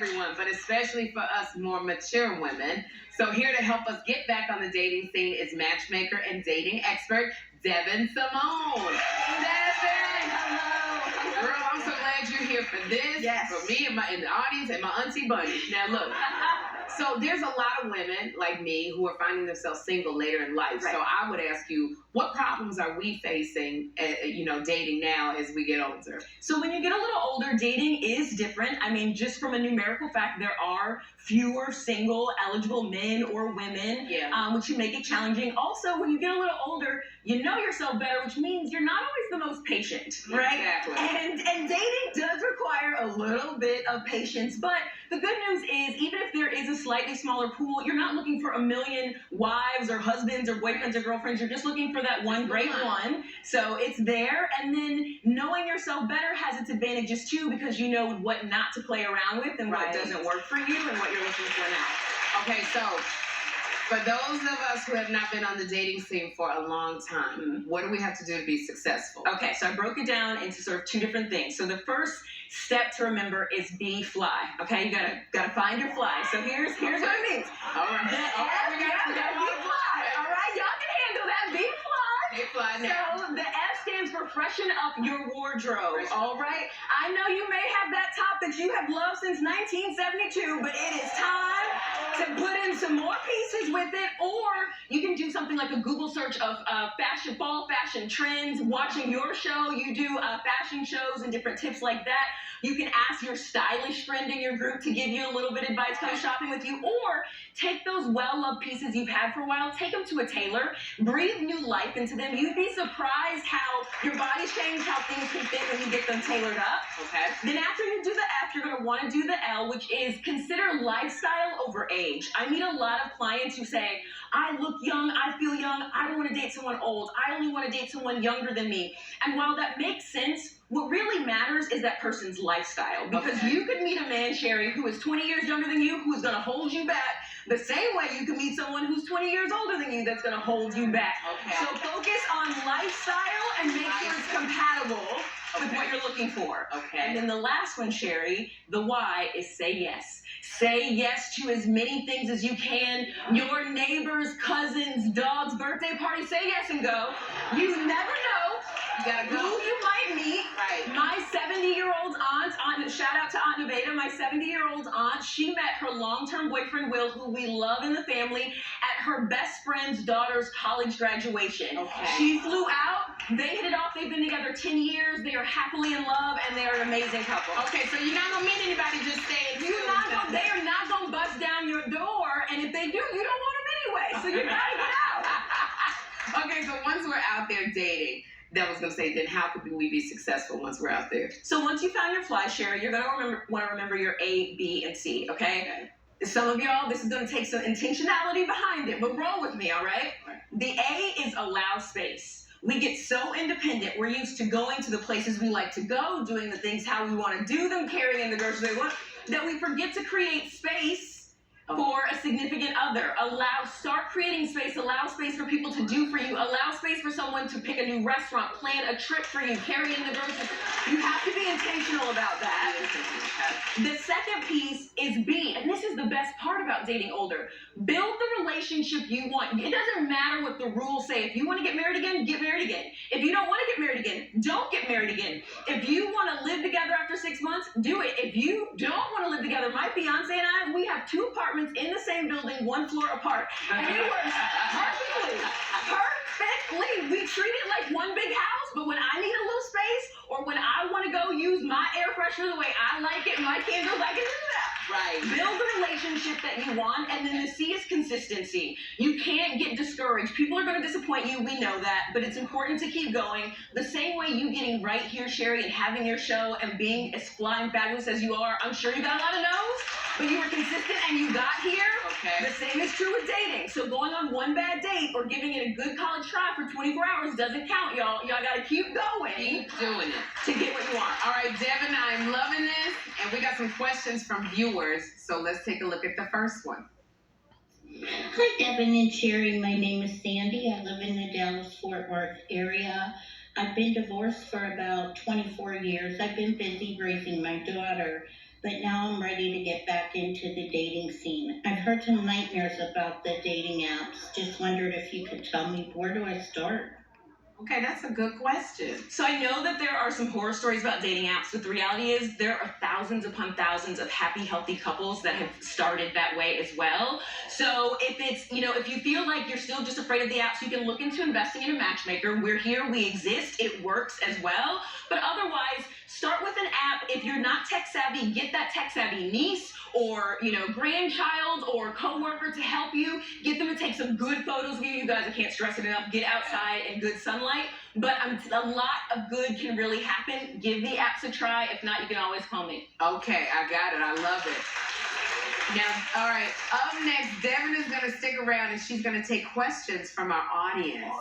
everyone, but especially for us more mature women. So here to help us get back on the dating scene is matchmaker and dating expert, Devyn Simone. Devyn, hello. Girl, I'm so glad you're here for this. Yes. For me and the audience and my auntie Bunny. Now look. So there's a lot of women like me who are finding themselves single later in life. Right. So I would ask you, what problems are we facing, dating now as we get older? So when you get a little older, dating is different. I mean, just from a numerical fact, there are fewer single eligible men or women, which can make it challenging. Also, when you get a little older, you know yourself better, which means you're not always the most patient, right? Exactly. And dating does require a little bit of patience, but the good news is, even if there is a slightly smaller pool, you're not looking for a million wives or husbands or boyfriends or girlfriends. You're just looking for that one great one. So it's there. And then knowing yourself better has its advantages too, because you know what not to play around with and what doesn't work for you and what you're looking for now. Okay, so for those of us who have not been on the dating scene for a long time, what do we have to do to be successful? Okay, so I broke it down into sort of two different things. So the first step to remember is be fly. Okay, you gotta find your fly. So here's what it means. All right. We gotta be fly. All right, y'all can handle that. Be fly. Be fly now. So the F stands for freshen up your wardrobe. All right. I know you may have that top that you have loved since 1972, but it is time to put in some more pieces with it, or you can do something like a Google search of fall fashion trends. Watching your show, you do fashion shows and different tips like that. You can ask your stylish friend in your group to give you a little bit of advice, come shopping with you, or take those well-loved pieces you've had for a while, take them to a tailor, breathe new life into them. You'd be surprised how your body's changed, how things can fit when you get them tailored up. Okay. Then after you do the F, you're going to want to do the L, which is consider lifestyle over age. I meet a lot of clients who say, I look young, I feel young, I don't want to date someone old, I only want to date someone younger than me. And while that makes sense, what really matters is that person's lifestyle. Because you could meet a man, Sherri, who is 20 years younger than you, who is going to hold you back the same way you can meet someone who's 20 years older than you that's going to hold you back. Okay. So focus on lifestyle and make sure it's compatible with what you're looking for. Okay. And then the last one, Sherri, the Y, is say yes. Say yes to as many things as you can. Your neighbors, cousins, dogs, birthday party, say yes and go. You never know. You gotta go. Who you might meet. Right. My 70-year-old aunt, shout out to Aunt Nevada, my 70-year-old aunt, she met her long-term boyfriend, Will, who we love in the family, at her best friend's daughter's college graduation. Okay. She flew out, they hit it off, they've been together 10 years, they are happily in love, and they are an amazing couple. Okay, so you're not gonna meet anybody just staying. They are not gonna bust down your door, and if they do, you don't want them anyway, so you gotta get out. Okay, so once we're out there dating, that was going to say, then how could we be successful once we're out there? So once you found your fly, Sherri, you're going to want to remember your A, B, and C, okay? Some of y'all, this is going to take some intentionality behind it, but roll with me, all right? The A is allow space. We get so independent. We're used to going to the places we like to go, doing the things how we want to do them, carrying the groceries we want, that we forget to create space for a significant other. Start creating space, allow space for people to do for you, allow space for someone to pick a new restaurant, plan a trip for you, carry in the groceries. You have to be intentional about that. The second piece is B, and this is the best part about dating older. Build the relationship you want. It doesn't matter what the rules say. If you want to get married again, get married again. If you don't want to get married again, don't get married again. If you want to live together after 6 months, do it. If you don't want to live together, my fiance and I, we have 2 apartments in the same building, 1 floor apart. And it works perfectly. Perfectly. We treat it like one big house, but when I need a little space or when I want to go use my air freshener the way I like it, my candles, I can do that. Right. Build the relationship that you want, and then the C is consistency. You can't get discouraged. People are going to disappoint you. We know that, but it's important to keep going. The same way you getting right here, Sherri, and having your show and being as flying fabulous as you are, I'm sure you got a lot of no's, but you were consistent and you got here. Okay. The same is true with dating. So going on one bad date or giving it a good college try for 24 hours doesn't count, y'all. Y'all got to keep going. Keep doing it. To get what you want. All right, Devyn, I'm loving this. And we got some questions from viewers. So let's take a look at the first one. Hi, Devyn and Sherri. My name is Sandy. I live in the Dallas-Fort Worth area. I've been divorced for about 24 years. I've been busy raising my daughter. but now I'm ready to get back into the dating scene. I've heard some nightmares about the dating apps. Just wondered if you could tell me, where do I start? Okay, that's a good question. So I know that there are some horror stories about dating apps, but the reality is there are thousands upon thousands of happy, healthy couples that have started that way as well. So if it's, if you feel like you're still just afraid of the apps, you can look into investing in a matchmaker. We're here, we exist, it works as well. But otherwise, start with an app. If you're not tech savvy, get that tech savvy niece or, grandchild or coworker to help you. Get them to take some good photos of you. You guys, I can't stress it enough. Get outside in good sunlight. But a lot of good can really happen. Give the apps a try. If not, you can always call me. Okay, I got it. I love it. Now, all right, up next, Devyn is going to stick around and she's going to take questions from our audience.